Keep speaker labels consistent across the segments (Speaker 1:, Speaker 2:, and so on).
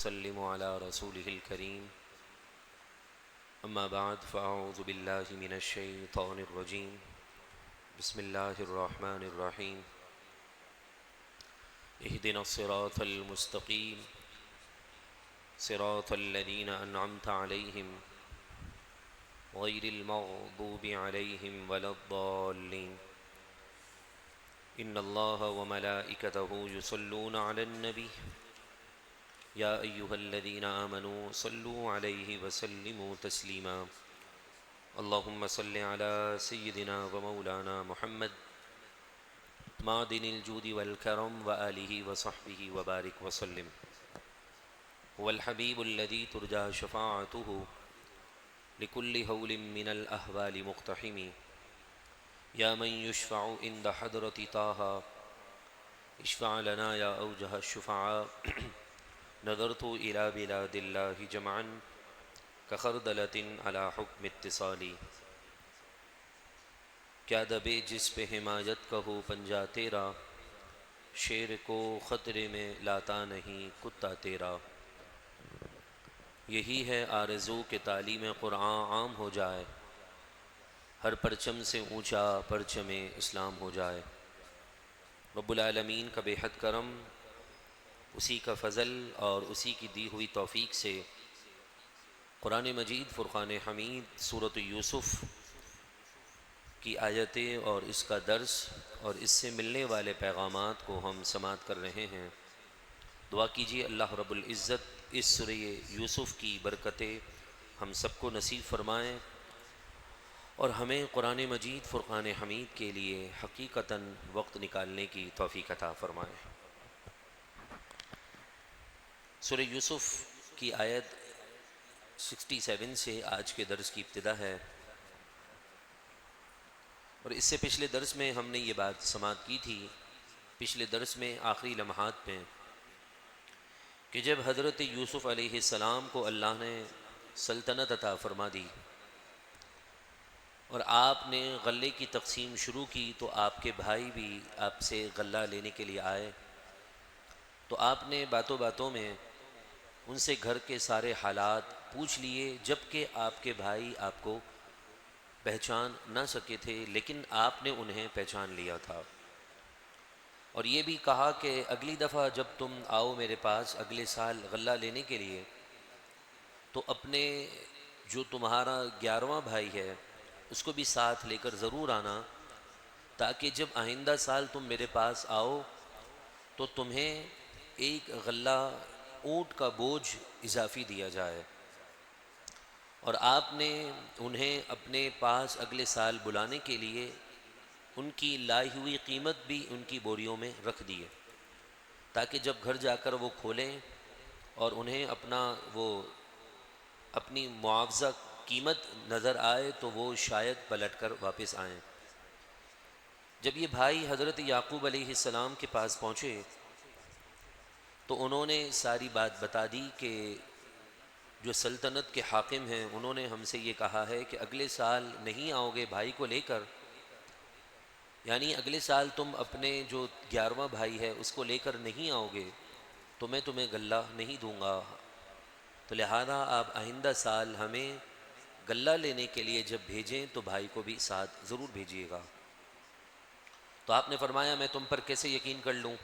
Speaker 1: وسلم على رسوله الكريم أما بعد فأعوذ بالله من الشيطان الرجيم بسم الله الرحمن الرحيم اهدنا الصراط المستقيم صراط الذين أنعمت عليهم غير المغضوب عليهم ولا الضالين إن الله وملائكته يصلون على النبي يا أيها الذين آمنوا صلوا عليه وسلموا تسليما اللهم صل على سيدنا ومولانا محمد معدن الجود والكرم وآله وصحبه وبارك وسلم هو الحبيب الذي ترجى شفاعته لكل هول من الأهوال مقتحم يا من يشفع عند حضرة طه اشفع لنا يا أوجه الشفعاء نظرت إلى بلاد الله جمعا كخردلة على حكم اتصالی کیا دبے جس پہ حمایت کا ہو پنجہ تیرا شیر کو خطرے میں لاتا نہیں کتا تیرا یہی ہے آرزو کہ تعلیم قرآن عام ہو جائے ہر پرچم سے اونچا پرچم اسلام ہو جائے رب العالمین کا بے حد کرم اسی کا فضل اور اسی کی دی ہوئی توفیق سے قرآن مجید فرقان حمید سورۃ یوسف کی آیتیں اور اس کا درس اور اس سے ملنے والے پیغامات کو ہم سماعت کر رہے ہیں۔ دعا کیجیے اللہ رب العزت اس سورہ یوسف کی برکتیں ہم سب کو نصیب فرمائیں اور ہمیں قرآن مجید فرقان حمید کے لیے حقیقتاً وقت نکالنے کی توفیق عطا فرمائیں۔ سورہ یوسف کی آیت 67 سے آج کے درس کی ابتدا ہے، اور اس سے پچھلے درس میں ہم نے یہ بات سماعت کی تھی، پچھلے درس میں آخری لمحات میں، کہ جب حضرت یوسف علیہ السلام کو اللہ نے سلطنت عطا فرما دی اور آپ نے غلے کی تقسیم شروع کی، تو آپ کے بھائی بھی آپ سے غلہ لینے کے لیے آئے، تو آپ نے باتوں باتوں میں ان سے گھر کے سارے حالات پوچھ لیے، جبکہ آپ کے بھائی آپ کو پہچان نہ سکے تھے، لیکن آپ نے انہیں پہچان لیا تھا، اور یہ بھی کہا کہ اگلی دفعہ جب تم آؤ میرے پاس اگلے سال غلہ لینے کے لیے، تو اپنے جو تمہارا 11واں بھائی ہے اس کو بھی ساتھ لے کر ضرور آنا، تاکہ جب آئندہ سال تم میرے پاس آؤ تو تمہیں ایک غلہ اونٹ کا بوجھ اضافی دیا جائے۔ اور آپ نے انہیں اپنے پاس اگلے سال بلانے کے لیے ان کی لائی ہوئی قیمت بھی ان کی بوریوں میں رکھ دیے، تاکہ جب گھر جا کر وہ کھولیں اور انہیں اپنی معاوضہ قیمت نظر آئے تو وہ شاید پلٹ کر واپس آئیں۔ جب یہ بھائی حضرت یعقوب علیہ السلام کے پاس پہنچے تو انہوں نے ساری بات بتا دی کہ جو سلطنت کے حاکم ہیں انہوں نے ہم سے یہ کہا ہے کہ اگلے سال نہیں آؤ گے بھائی کو لے کر، یعنی اگلے سال تم اپنے جو 11واں بھائی ہے اس کو لے کر نہیں آؤ گے تو میں تمہیں غلہ نہیں دوں گا، تو لہذا آپ آئندہ سال ہمیں غلہ لینے کے لیے جب بھیجیں تو بھائی کو بھی ساتھ ضرور بھیجیے گا۔ تو آپ نے فرمایا میں تم پر کیسے یقین کر لوں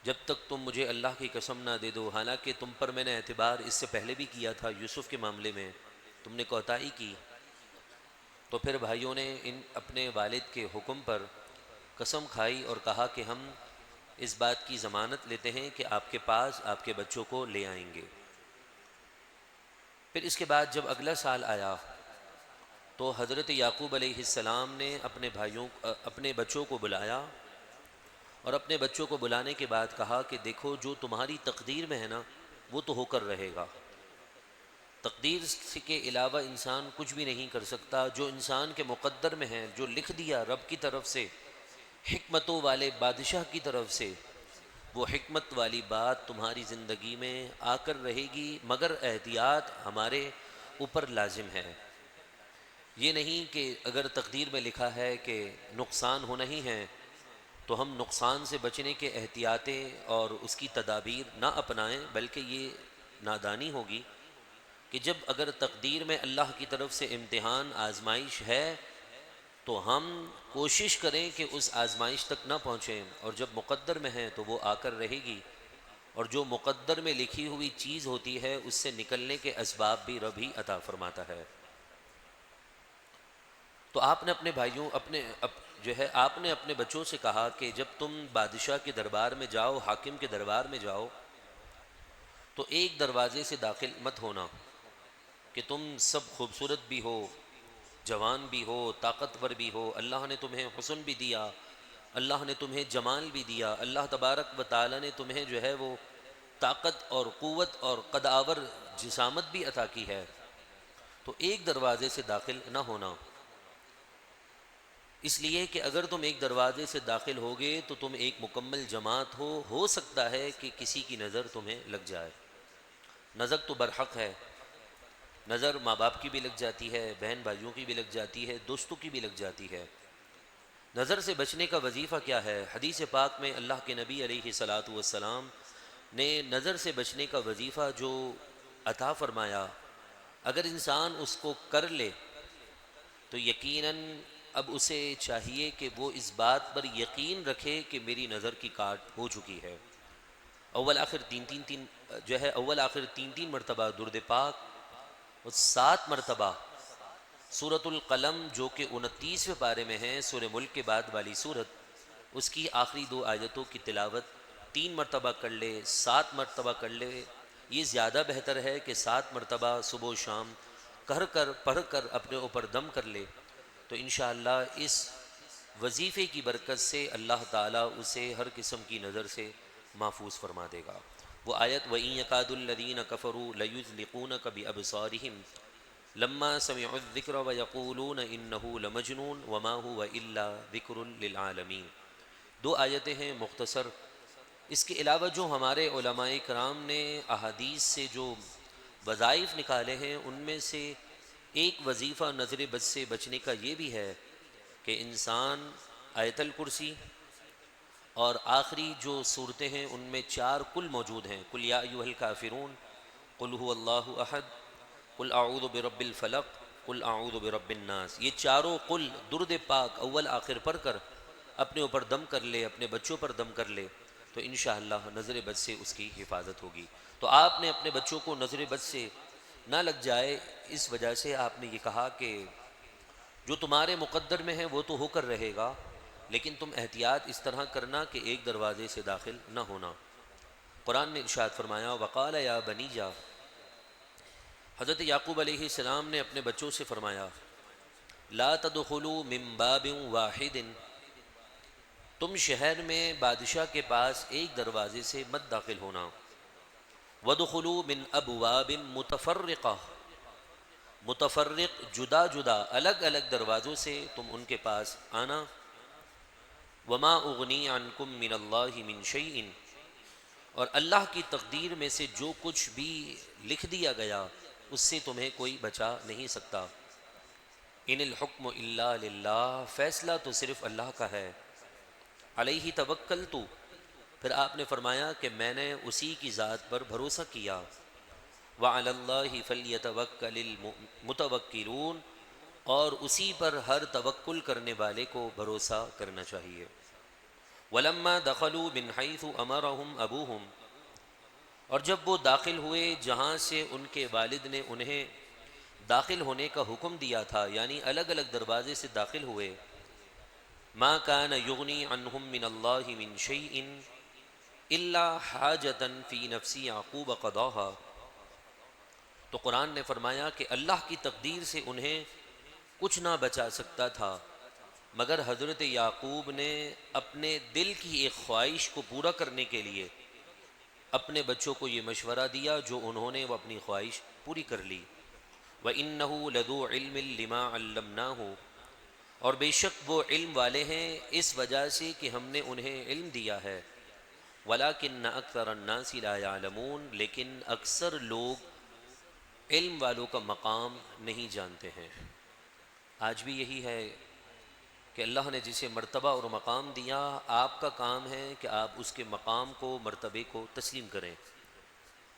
Speaker 1: جب تک تم مجھے اللہ کی قسم نہ دے دو، حالانکہ تم پر میں نے اعتبار اس سے پہلے بھی کیا تھا، یوسف کے معاملے میں تم نے کوتاہی کی۔ تو پھر بھائیوں نے اپنے والد کے حکم پر قسم کھائی اور کہا کہ ہم اس بات کی ضمانت لیتے ہیں کہ آپ کے پاس آپ کے بچوں کو لے آئیں گے۔ پھر اس کے بعد جب اگلا سال آیا تو حضرت یعقوب علیہ السلام نے اپنے بچوں کو بلایا، اور اپنے بچوں کو بلانے کے بعد کہا کہ دیکھو جو تمہاری تقدیر میں ہے نا وہ تو ہو کر رہے گا، تقدیر کے علاوہ انسان کچھ بھی نہیں کر سکتا، جو انسان کے مقدر میں ہے، جو لکھ دیا رب کی طرف سے، حکمتوں والے بادشاہ کی طرف سے، وہ حکمت والی بات تمہاری زندگی میں آ کر رہے گی، مگر احتیاط ہمارے اوپر لازم ہے۔ یہ نہیں کہ اگر تقدیر میں لکھا ہے کہ نقصان ہونا ہی ہے تو ہم نقصان سے بچنے کے احتیاطیں اور اس کی تدابیر نہ اپنائیں، بلکہ یہ نادانی ہوگی کہ جب اگر تقدیر میں اللہ کی طرف سے امتحان آزمائش ہے تو ہم کوشش کریں کہ اس آزمائش تک نہ پہنچیں، اور جب مقدر میں ہے تو وہ آ کر رہے گی، اور جو مقدر میں لکھی ہوئی چیز ہوتی ہے اس سے نکلنے کے اسباب بھی رب ہی عطا فرماتا ہے۔ تو آپ نے اپنے بھائیوں آپ نے اپنے بچوں سے کہا کہ جب تم بادشاہ کے دربار میں جاؤ، حاکم کے دربار میں جاؤ، تو ایک دروازے سے داخل مت ہونا کہ تم سب خوبصورت بھی ہو، جوان بھی ہو، طاقتور بھی ہو، اللہ نے تمہیں حسن بھی دیا، اللہ نے تمہیں جمال بھی دیا، اللہ تبارک و تعالی نے تمہیں جو ہے وہ طاقت اور قوت اور قدآور جسامت بھی عطا کی ہے، تو ایک دروازے سے داخل نہ ہونا، اس لیے کہ اگر تم ایک دروازے سے داخل ہوگے تو تم ایک مکمل جماعت ہو سکتا ہے کہ کسی کی نظر تمہیں لگ جائے۔ نظر تو برحق ہے، نظر ماں باپ کی بھی لگ جاتی ہے، بہن بھائیوں کی بھی لگ جاتی ہے، دوستوں کی بھی لگ جاتی ہے۔ نظر سے بچنے کا وظیفہ کیا ہے؟ حدیث پاک میں اللہ کے نبی علیہ الصلاۃ والسلام نے نظر سے بچنے کا وظیفہ جو عطا فرمایا، اگر انسان اس کو کر لے تو یقیناً اب اسے چاہیے کہ وہ اس بات پر یقین رکھے کہ میری نظر کی کاٹ ہو چکی ہے۔ اول آخر تین تین مرتبہ درود پاک، اور 7 مرتبہ سورۃ القلم جو کہ 29ویں پارے میں ہے، سورہ ملک کے بعد والی سورت، اس کی آخری 2 آیتوں کی تلاوت 3 مرتبہ کر لے، 7 مرتبہ کر لے، یہ زیادہ بہتر ہے کہ 7 مرتبہ صبح و شام پڑھ کر اپنے اوپر دم کر لے، تو انشاءاللہ اس وظیفے کی برکت سے اللہ تعالیٰ اسے ہر قسم کی نظر سے محفوظ فرما دے گا۔ وہ آیت وَإِن يَكَادُ الَّذِينَ كَفَرُوا لَيُزْلِقُونَكَ بِأَبْصَارِهِمْ لَمَّا سَمِعُوا الذِّكْرَ وَيَقُولُونَ إِنَّهُ لَمَجْنُونٌ وَمَا هُوَ إِلَّا ذِكْرٌ لِلْعَالَمِينَ۔ 2 آیتیں ہیں مختصر۔ اس کے علاوہ جو ہمارے علماء کرام نے احادیث سے جو وظائف نکالے ہیں، ان میں سے ایک وظیفہ نظر بد سے بچنے کا یہ بھی ہے کہ انسان آیت الکرسی اور آخری جو صورتیں ہیں ان میں 4 کل موجود ہیں، قل یا ایھا الکافرون، قل ھو اللہ احد، قل اعوذ برب الفلق، قل اعوذ برب الناس، یہ چاروں قل درود پاک اول آخر پڑھ کر اپنے اوپر دم کر لے، اپنے بچوں پر دم کر لے، تو انشاءاللہ نظر بد سے اس کی حفاظت ہوگی۔ تو آپ نے اپنے بچوں کو نظر بد سے نہ لگ جائے، اس وجہ سے آپ نے یہ کہا کہ جو تمہارے مقدر میں ہے وہ تو ہو کر رہے گا، لیکن تم احتیاط اس طرح کرنا کہ ایک دروازے سے داخل نہ ہونا۔ قرآن نے ارشاد فرمایا وقال یا بنی جا، حضرت یعقوب علیہ السلام نے اپنے بچوں سے فرمایا لا تدخلوا من باب واحد، تم شہر میں بادشاہ کے پاس ایک دروازے سے مت داخل ہونا، وادخلوا من ابواب متفرقہ، متفرق جدا جدا الگ الگ دروازوں سے تم ان کے پاس آنا، وما اغنی عنکم من اللہ من شیء، اور اللہ کی تقدیر میں سے جو کچھ بھی لکھ دیا گیا اس سے تمہیں کوئی بچا نہیں سکتا، ان الحکم الا للہ، فیصلہ تو صرف اللہ کا ہے، علیہ توکلت، پھر آپ نے فرمایا کہ میں نے اسی کی ذات پر بھروسہ کیا، وعلی اللہ فلیتوکل المتوکلون، اور اسی پر ہر توکل کرنے والے کو بھروسہ کرنا چاہیے۔ ولما دخلوا من حیث امرهم ابوہم، اور جب وہ داخل ہوئے جہاں سے ان کے والد نے انہیں داخل ہونے کا حکم دیا تھا، یعنی الگ الگ دروازے سے داخل ہوئے، ما کان یغنی عنہم من اللہ من شیء الا حاجۃ فی نفس یعقوب قضاها، تو قرآن نے فرمایا کہ اللہ کی تقدیر سے انہیں کچھ نہ بچا سکتا تھا مگر حضرت یعقوب نے اپنے دل کی ایک خواہش کو پورا کرنے کے لیے اپنے بچوں کو یہ مشورہ دیا جو انہوں نے وہ اپنی خواہش پوری کر لی۔ وَإِنَّهُ لَذُو عِلْمٍ لِمَا عَلَّمْنَاهُ، اور بے شک وہ علم والے ہیں اس وجہ سے کہ ہم نے انہیں علم دیا ہے، وَلَكِنَّ أَكْثَرَ النَّاسِ لَا يَعْلَمُونَ، لیکن اکثر لوگ علم والوں کا مقام نہیں جانتے ہیں۔ آج بھی یہی ہے کہ اللہ نے جسے مرتبہ اور مقام دیا، آپ کا کام ہے کہ آپ اس کے مقام کو، مرتبے کو تسلیم کریں،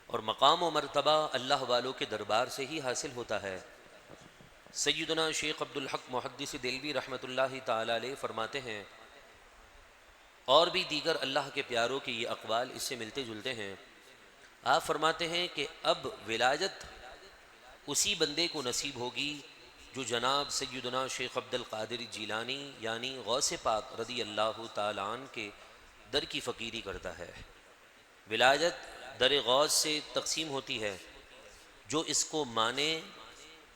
Speaker 1: اور مقام و مرتبہ اللہ والوں کے دربار سے ہی حاصل ہوتا ہے۔ سیدنا شیخ عبدالحق محدث دہلوی رحمۃ اللہ تعالی علیہ فرماتے ہیں، اور بھی دیگر اللہ کے پیاروں کے یہ اقوال اس سے ملتے جلتے ہیں۔ آپ فرماتے ہیں کہ اب ولایت اسی بندے کو نصیب ہوگی جو جناب سیدنا شیخ عبد القادر جیلانی یعنی غوث پاک رضی اللہ تعالیٰ عنہ کے در کی فقیری کرتا ہے۔ ولایت در غوث سے تقسیم ہوتی ہے، جو اس کو مانے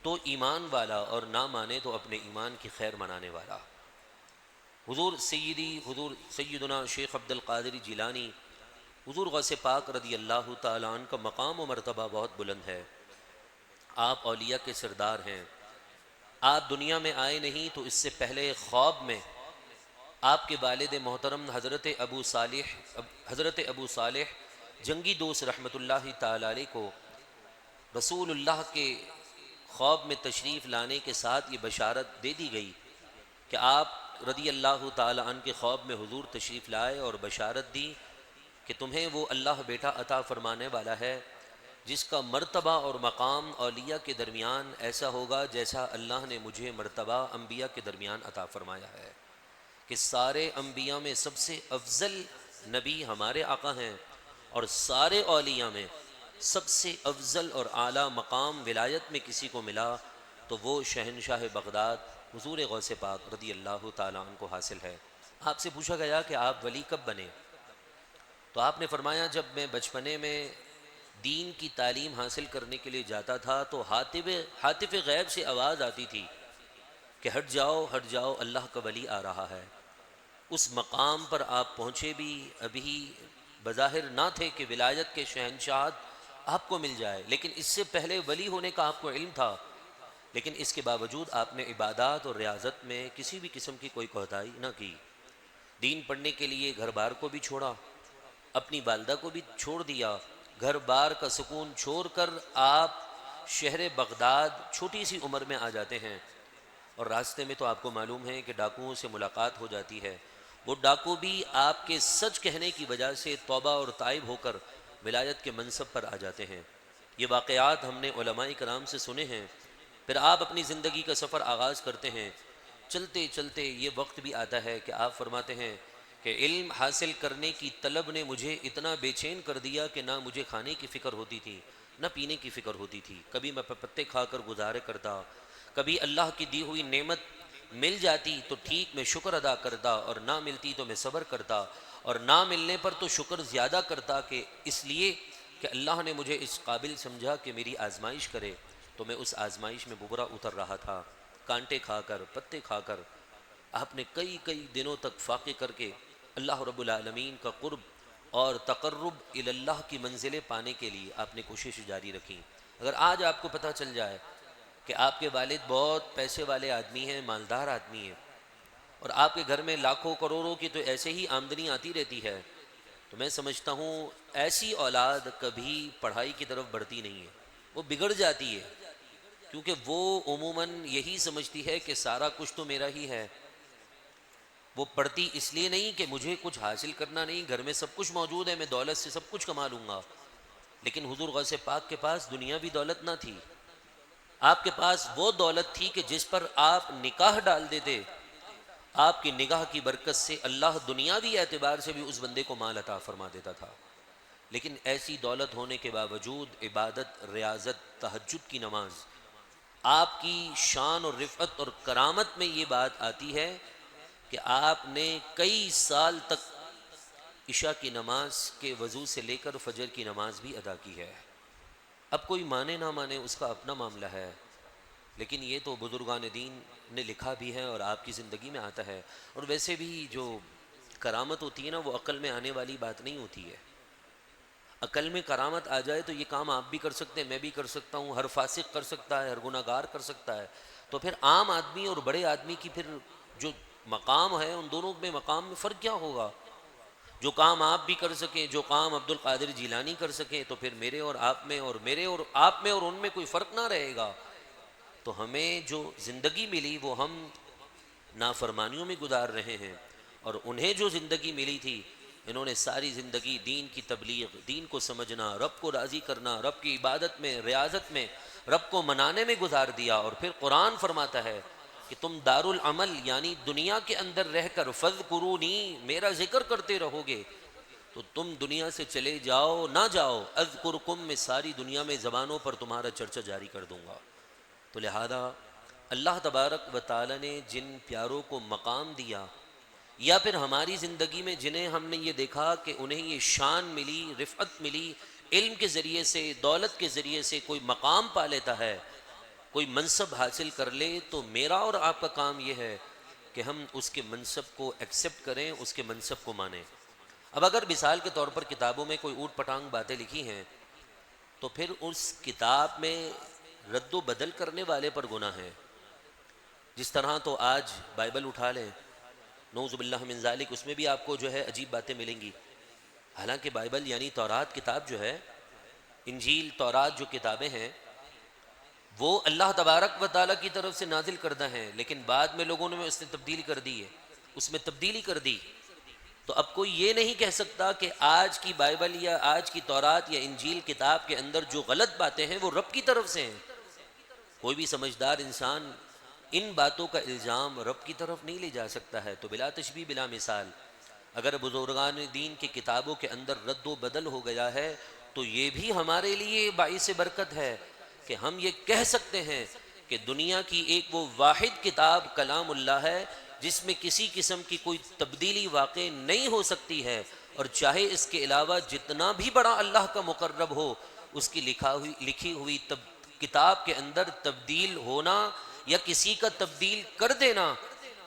Speaker 1: تو ایمان والا، اور نہ مانے تو اپنے ایمان کی خیر منانے والا۔ حضور سیدنا شیخ عبد القادر جیلانی، حضور غوث پاک رضی اللہ تعالیٰ عنہ کا مقام و مرتبہ بہت بلند ہے۔ آپ اولیاء کے سردار ہیں۔ آپ دنیا میں آئے نہیں تو اس سے پہلے خواب میں آپ کے والد محترم حضرت ابو صالح جنگی دوست رحمۃ اللہ تعالی علیہ کو رسول اللہ کے خواب میں تشریف لانے کے ساتھ یہ بشارت دے دی گئی کہ آپ رضی اللہ تعالی عنہ کے خواب میں حضور تشریف لائے اور بشارت دی کہ تمہیں وہ اللہ بیٹا عطا فرمانے والا ہے جس کا مرتبہ اور مقام اولیاء کے درمیان ایسا ہوگا جیسا اللہ نے مجھے مرتبہ انبیاء کے درمیان عطا فرمایا ہے، کہ سارے انبیاء میں سب سے افضل نبی ہمارے آقا ہیں، اور سارے اولیاء میں سب سے افضل اور اعلیٰ مقام ولایت میں کسی کو ملا تو وہ شہنشاہ بغداد حضور غوث پاک رضی اللہ تعالیٰ عنہ کو حاصل ہے۔ آپ سے پوچھا گیا کہ آپ ولی کب بنے؟ تو آپ نے فرمایا جب میں بچپنے میں دین کی تعلیم حاصل کرنے کے لیے جاتا تھا تو حاطف غیب سے آواز آتی تھی کہ ہٹ جاؤ اللہ کا ولی آ رہا ہے۔ اس مقام پر آپ پہنچے بھی، ابھی بظاہر نہ تھے کہ ولایت کے شہنشاہت آپ کو مل جائے، لیکن اس سے پہلے ولی ہونے کا آپ کو علم تھا، لیکن اس کے باوجود آپ نے عبادات اور ریاضت میں کسی بھی قسم کی کوئی کوتاہی نہ کی۔ دین پڑھنے کے لیے گھر بار کو بھی چھوڑا، اپنی والدہ کو بھی چھوڑ دیا، گھر بار کا سکون چھوڑ کر آپ شہر بغداد چھوٹی سی عمر میں آ جاتے ہیں، اور راستے میں تو آپ کو معلوم ہے کہ ڈاکوؤں سے ملاقات ہو جاتی ہے۔ وہ ڈاکو بھی آپ کے سچ کہنے کی وجہ سے توبہ اور تائب ہو کر ولایت کے منصب پر آ جاتے ہیں۔ یہ واقعات ہم نے علماء کرام سے سنے ہیں۔ پھر آپ اپنی زندگی کا سفر آغاز کرتے ہیں۔ چلتے چلتے یہ وقت بھی آتا ہے کہ آپ فرماتے ہیں کہ علم حاصل کرنے کی طلب نے مجھے اتنا بے چین کر دیا کہ نہ مجھے کھانے کی فکر ہوتی تھی نہ پینے کی فکر ہوتی تھی۔ کبھی میں پتے کھا کر گزارے کرتا، کبھی اللہ کی دی ہوئی نعمت مل جاتی تو ٹھیک میں شکر ادا کرتا، اور نہ ملتی تو میں صبر کرتا، اور نہ ملنے پر تو شکر زیادہ کرتا، کہ اس لیے کہ اللہ نے مجھے اس قابل سمجھا کہ میری آزمائش کرے، تو میں اس آزمائش میں ببرا اتر رہا تھا، کانٹے کھا کر، پتے کھا کر۔ آپ نے کئی دنوں تک فاقے کر کے اللہ رب العالمین کا قرب اور تقرب الی اللہ کی منزلیں پانے کے لیے آپ نے کوشش جاری رکھی۔ اگر آج آپ کو پتہ چل جائے کہ آپ کے والد بہت پیسے والے آدمی ہیں، مالدار آدمی ہیں، اور آپ کے گھر میں لاکھوں کروڑوں کی تو ایسے ہی آمدنی آتی رہتی ہے، تو میں سمجھتا ہوں ایسی اولاد کبھی پڑھائی کی طرف بڑھتی نہیں ہے، وہ بگڑ جاتی ہے، کیونکہ وہ عموماً یہی سمجھتی ہے کہ سارا کچھ تو میرا ہی ہے۔ وہ پڑھتی اس لیے نہیں کہ مجھے کچھ حاصل کرنا نہیں، گھر میں سب کچھ موجود ہے، میں دولت سے سب کچھ کما لوں گا، لیکن حضور غوث پاک کے پاس دنیاوی دولت نہ تھی۔ آپ کے پاس وہ دولت تھی کہ جس پر آپ نکاح ڈال دیتے، آپ کی نگاہ کی برکت سے اللہ دنیاوی اعتبار سے بھی اس بندے کو مال عطا فرما دیتا تھا۔ لیکن ایسی دولت ہونے کے باوجود عبادت، ریاضت، تہجد کی نماز، آپ کی شان اور رفعت اور کرامت میں یہ بات آتی ہے کہ آپ نے کئی سال تک عشاء کی نماز کے وضو سے لے کر فجر کی نماز بھی ادا کی ہے۔ اب کوئی مانے نہ مانے اس کا اپنا معاملہ ہے، لیکن یہ تو بزرگان دین نے لکھا بھی ہے اور آپ کی زندگی میں آتا ہے۔ اور ویسے بھی جو کرامت ہوتی ہے نا، وہ عقل میں آنے والی بات نہیں ہوتی ہے۔ عقل میں کرامت آ جائے تو یہ کام آپ بھی کر سکتے ہیں، میں بھی کر سکتا ہوں، ہر فاسق کر سکتا ہے، ہر گناہ گار کر سکتا ہے، تو پھر عام آدمی اور بڑے آدمی کی پھر جو مقام ہے ان دونوں میں مقام میں فرق کیا ہوگا؟ جو کام آپ بھی کر سکیں، جو کام عبد القادر جیلانی کر سکیں، تو پھر میرے اور آپ میں اور میرے اور آپ میں اور ان میں کوئی فرق نہ رہے گا۔ تو ہمیں جو زندگی ملی وہ ہم نافرمانیوں میں گزار رہے ہیں، اور انہیں جو زندگی ملی تھی انہوں نے ساری زندگی دین کی تبلیغ، دین کو سمجھنا، رب کو راضی کرنا، رب کی عبادت میں، ریاضت میں، رب کو منانے میں گزار دیا۔ اور پھر قرآن فرماتا ہے کہ تم دار العمل یعنی دنیا کے اندر رہ کر فذکرونی میرا ذکر کرتے رہو گے، تو تم دنیا سے چلے جاؤ نہ جاؤ، اذکرکم میں ساری دنیا میں زبانوں پر تمہارا چرچا جاری کر دوں گا۔ تو لہذا اللہ تبارک و تعالی نے جن پیاروں کو مقام دیا، یا پھر ہماری زندگی میں جنہیں ہم نے یہ دیکھا کہ انہیں یہ شان ملی، رفعت ملی، علم کے ذریعے سے، دولت کے ذریعے سے کوئی مقام پا لیتا ہے، کوئی منصب حاصل کر لے، تو میرا اور آپ کا کام یہ ہے کہ ہم اس کے منصب کو ایکسیپٹ کریں، اس کے منصب کو مانیں۔ اب اگر مثال کے طور پر کتابوں میں کوئی اوٹ پٹانگ باتیں لکھی ہیں تو پھر اس کتاب میں رد و بدل کرنے والے پر گناہ ہے۔ جس طرح تو آج بائبل اٹھا لیں، نعوذ باللہ من ذالک، اس میں بھی آپ کو جو ہے عجیب باتیں ملیں گی۔ حالانکہ بائبل یعنی تورات کتاب جو ہے، انجیل تورات جو کتابیں ہیں وہ اللہ تبارک و تعالیٰ کی طرف سے نازل کردہ ہیں، لیکن بعد میں لوگوں نے اس نے تبدیل کر دی ہے، اس میں تبدیلی کر دی۔ تو اب کوئی یہ نہیں کہہ سکتا کہ آج کی بائبل یا آج کی تورات یا انجیل کتاب کے اندر جو غلط باتیں ہیں وہ رب کی طرف سے ہیں۔ کوئی بھی سمجھدار انسان ان باتوں کا الزام رب کی طرف نہیں لے جا سکتا ہے۔ تو بلا تشبیہ بلا مثال، اگر بزرگان دین کی کتابوں کے اندر رد و بدل ہو گیا ہے تو یہ بھی ہمارے لیے باعث برکت ہے کہ ہم یہ کہہ سکتے ہیں کہ دنیا کی ایک وہ واحد کتاب کلام اللہ ہے جس میں کسی قسم کی کوئی تبدیلی واقع نہیں ہو سکتی ہے، اور چاہے اس کے علاوہ جتنا بھی بڑا اللہ کا مقرب ہو، اس کی لکھی ہوئی کتاب کے اندر تبدیل ہونا یا کسی کا تبدیل کر دینا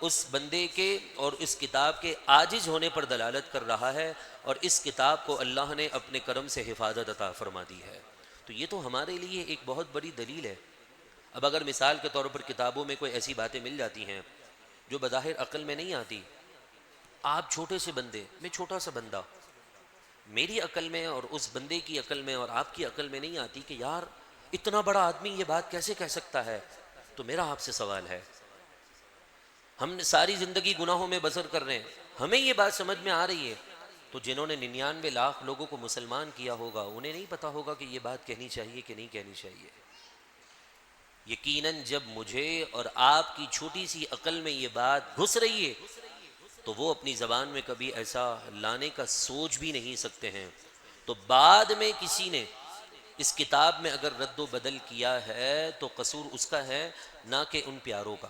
Speaker 1: اس بندے کے اور اس کتاب کے عاجز ہونے پر دلالت کر رہا ہے، اور اس کتاب کو اللہ نے اپنے کرم سے حفاظت عطا فرما دی ہے۔ تو یہ تو ہمارے لیے ایک بہت بڑی دلیل ہے۔ اب اگر مثال کے طور پر کتابوں میں کوئی ایسی باتیں مل جاتی ہیں جو بظاہر عقل میں نہیں آتی، آپ چھوٹے سے بندے، میں چھوٹا سا بندہ، میری عقل میں اور اس بندے کی عقل میں اور آپ کی عقل میں نہیں آتی کہ یار اتنا بڑا آدمی یہ بات کیسے کہہ سکتا ہے، تو میرا آپ سے سوال ہے، ہم نے ساری زندگی گناہوں میں بسر کر رہے ہیں، ہمیں یہ بات سمجھ میں آ رہی ہے، تو جنہوں نے 99 لاکھ لوگوں کو مسلمان کیا ہوگا انہیں نہیں پتا ہوگا کہ یہ بات کہنی چاہیے کہ نہیں کہنی چاہیے۔ یقیناً جب مجھے اور آپ کی چھوٹی سی عقل میں یہ بات گھس رہی ہے تو وہ اپنی زبان میں کبھی ایسا لانے کا سوچ بھی نہیں سکتے ہیں۔ تو بعد میں کسی نے اس کتاب میں اگر رد و بدل کیا ہے تو قصور اس کا ہے، نہ کہ ان پیاروں کا۔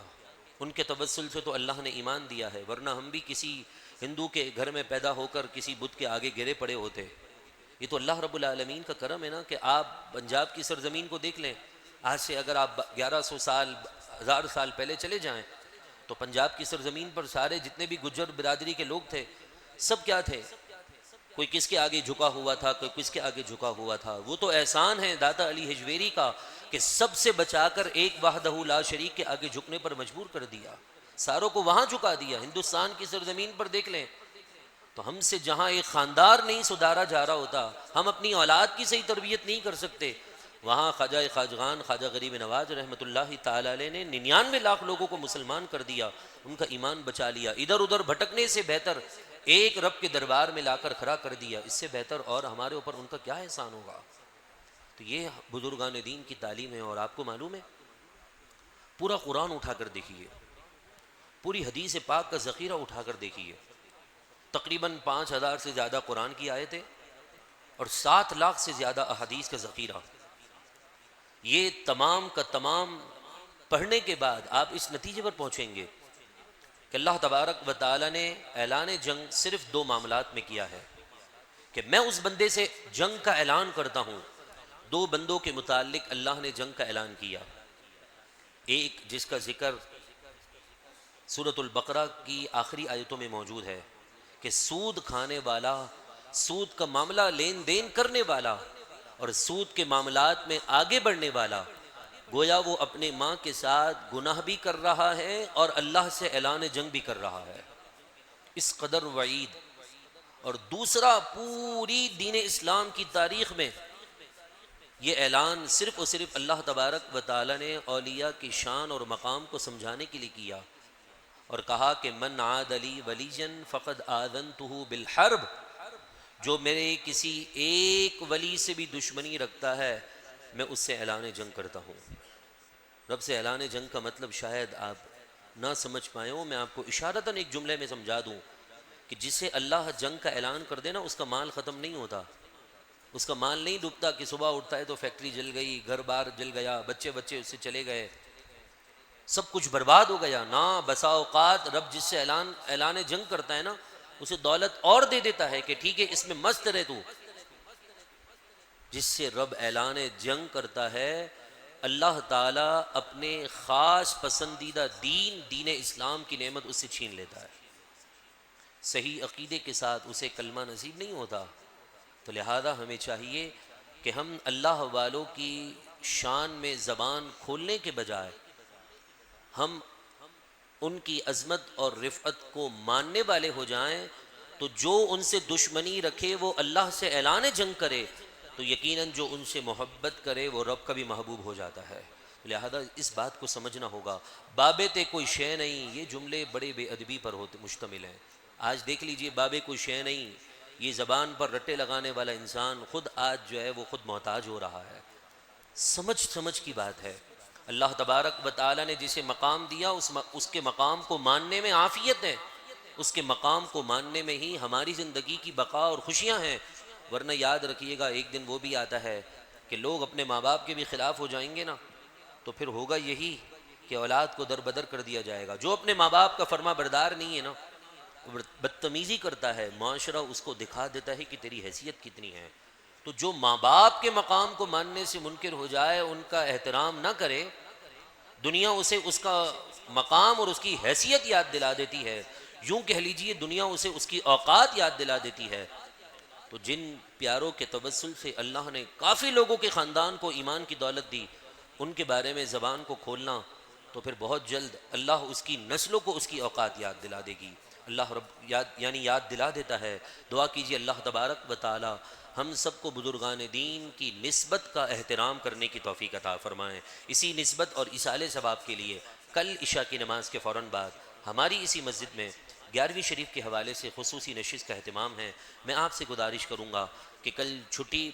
Speaker 1: ان کے توسل سے تو اللہ نے ایمان دیا ہے، ورنہ ہم بھی کسی ہندو کے گھر میں پیدا ہو کر کسی بت کے آگے گرے پڑے ہوتے۔ یہ تو اللہ رب العالمین کا کرم ہے نا، کہ آپ پنجاب کی سرزمین کو دیکھ لیں، آج سے اگر آپ 1100 سال 1000 سال پہلے چلے جائیں تو پنجاب کی سرزمین پر سارے جتنے بھی گجر برادری کے لوگ تھے سب کیا تھے؟ کوئی کس کے آگے جھکا ہوا تھا، کوئی کس کے آگے جھکا ہوا تھا۔ وہ تو احسان ہے داتا علی حجویری کا کہ سب سے بچا کر ایک وحدہ لا شریک کے آگے جھکنے پر مجبور کر دیا، ساروں کو وہاں جھکا دیا۔ ہندوستان کی سرزمین پر دیکھ لیں تو ہم سے جہاں ایک خاندار نہیں سدھارا جا رہا ہوتا، ہم اپنی اولاد کی صحیح تربیت نہیں کر سکتے، وہاں خواجہ خواجگان خواجہ غریب نواز رحمۃ اللہ تعالی علیہ نے 99 لاکھ لوگوں کو مسلمان کر دیا، ان کا ایمان بچا لیا۔ ادھر ادھر بھٹکنے سے بہتر ایک رب کے دربار میں لا کر کھڑا کر دیا، اس سے بہتر اور ہمارے اوپر ان کا کیا احسان ہوگا۔ تو یہ بزرگان دین کی تعلیم ہے۔ اور آپ کو معلوم ہے، پورا قرآن اٹھا کر دیکھیے، پوری حدیث پاک کا ذخیرہ اٹھا کر دیکھیے، تقریباً 5000 سے زیادہ قرآن کی آیتیں اور 7 لاکھ سے زیادہ احادیث کا ذخیرہ، یہ تمام کا تمام پڑھنے کے بعد آپ اس نتیجے پر پہنچیں گے کہ اللہ تبارک و تعالی نے اعلان جنگ صرف 2 معاملات میں کیا ہے، کہ میں اس بندے سے جنگ کا اعلان کرتا ہوں۔ 2 بندوں کے متعلق اللہ نے جنگ کا اعلان کیا، ایک جس کا ذکر سورۃ البقرہ کی آخری آیتوں میں موجود ہے کہ سود کھانے والا، سود کا معاملہ لین دین کرنے والا اور سود کے معاملات میں آگے بڑھنے والا، گویا وہ اپنے ماں کے ساتھ گناہ بھی کر رہا ہے اور اللہ سے اعلان جنگ بھی کر رہا ہے، اس قدر وعید۔ اور دوسرا، پوری دین اسلام کی تاریخ میں یہ اعلان صرف اور صرف اللہ تبارک و تعالی نے اولیاء کی شان اور مقام کو سمجھانے کے لیے کیا۔ اور کہا کہ من عاد لی ولیجن فقد آذنتہ بالحرب، جو میرے کسی ایک ولی سے بھی دشمنی رکھتا ہے میں اس سے اعلان جنگ کرتا ہوں۔ رب سے اعلان جنگ کا مطلب شاید آپ نہ سمجھ پائے ہوں، میں آپ کو اشارتاً ایک جملے میں سمجھا دوں کہ جسے اللہ جنگ کا اعلان کر دے نا، اس کا مال ختم نہیں ہوتا، اس کا مال نہیں ڈوبتا کہ صبح اٹھتا ہے تو فیکٹری جل گئی، گھر بار جل گیا، بچے اس سے چلے گئے، سب کچھ برباد ہو گیا۔ نہ، بسا اوقات رب جس سے اعلان جنگ کرتا ہے نا، اسے دولت اور دے دیتا ہے کہ ٹھیک ہے اس میں مست رہ تو۔ جس سے رب اعلان جنگ کرتا ہے، اللہ تعالیٰ اپنے خاص پسندیدہ دین اسلام کی نعمت اس سے چھین لیتا ہے۔ صحیح عقیدے کے ساتھ اسے کلمہ نصیب نہیں ہوتا۔ تو لہذا ہمیں چاہیے کہ ہم اللہ والوں کی شان میں زبان کھولنے کے بجائے ہم ان کی عظمت اور رفعت کو ماننے والے ہو جائیں، تو جو ان سے دشمنی رکھے وہ اللہ سے اعلان جنگ کرے، تو یقیناً جو ان سے محبت کرے وہ رب کا بھی محبوب ہو جاتا ہے۔ لہذا اس بات کو سمجھنا ہوگا۔ بابے تے کوئی شے نہیں، یہ جملے بڑے بے ادبی پر مشتمل ہیں۔ آج دیکھ لیجئے، بابے کوئی شے نہیں، یہ زبان پر رٹے لگانے والا انسان خود آج جو ہے وہ خود محتاج ہو رہا ہے۔ سمجھ کی بات ہے۔ اللہ تبارک و تعالیٰ نے جسے مقام دیا اس کے مقام کو ماننے میں عافیت ہے، اس کے مقام کو ماننے میں ہی ہماری زندگی کی بقا اور خوشیاں ہیں۔ ورنہ یاد رکھیے گا ایک دن وہ بھی آتا ہے کہ لوگ اپنے ماں باپ کے بھی خلاف ہو جائیں گے نا، تو پھر ہوگا یہی کہ اولاد کو در بدر کر دیا جائے گا۔ جو اپنے ماں باپ کا فرما بردار نہیں ہے نا، بدتمیزی کرتا ہے، معاشرہ اس کو دکھا دیتا ہے کہ تیری حیثیت کتنی ہے۔ تو جو ماں باپ کے مقام کو ماننے سے منکر ہو جائے، ان کا احترام نہ کرے، دنیا اسے اس کا مقام اور اس کی حیثیت یاد دلا دیتی ہے، یوں کہہ لیجئے دنیا اسے اس کی اوقات یاد دلا دیتی ہے۔ تو جن پیاروں کے توسل سے اللہ نے کافی لوگوں کے خاندان کو ایمان کی دولت دی، ان کے بارے میں زبان کو کھولنا، تو پھر بہت جلد اللہ اس کی نسلوں کو اس کی اوقات یاد دلا دے گی۔ اللہ رب یاد دلا دیتا ہے۔ دعا کیجیے اللہ تبارک و تعالی ہم سب کو بزرگان دین کی نسبت کا احترام کرنے کی توفیق عطا فرمائیں۔ اسی نسبت اور اصالے ثواب کے لیے کل عشاء کی نماز کے فوراً بعد ہماری اسی مسجد میں 11ویں شریف کے حوالے سے خصوصی نشست کا اہتمام ہے۔ میں آپ سے گزارش کروں گا کہ کل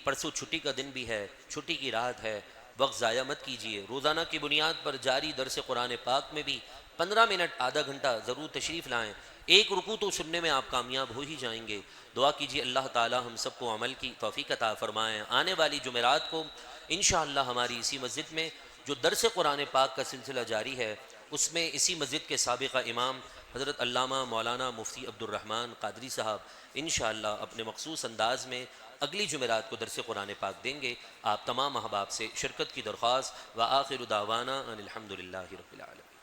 Speaker 1: پرسوں چھٹی کا دن بھی ہے، چھٹی کی رات ہے، وقت ضائع مت کیجیے۔ روزانہ کی بنیاد پر جاری درس قرآن پاک میں بھی 15 منٹ آدھا گھنٹہ ضرور تشریف لائیں۔ ایک رکوع تو سننے میں آپ کامیاب ہو ہی جائیں گے۔ دعا کیجیے اللہ تعالی ہم سب کو عمل کی توفیق عطا فرمائیں۔ آنے والی جمعرات کو انشاءاللہ ہماری اسی مسجد میں جو درس قرآن پاک کا سلسلہ جاری ہے، اس میں اسی مسجد کے سابقہ امام حضرت علامہ مولانا مفتی عبد الرحمن قادری صاحب انشاءاللہ اپنے مخصوص انداز میں اگلی جمعرات کو درس قرآن پاک دیں گے۔ آپ تمام احباب سے شرکت کی درخواست۔ وآخر دعوانا ان الحمدللہ رب العالمین۔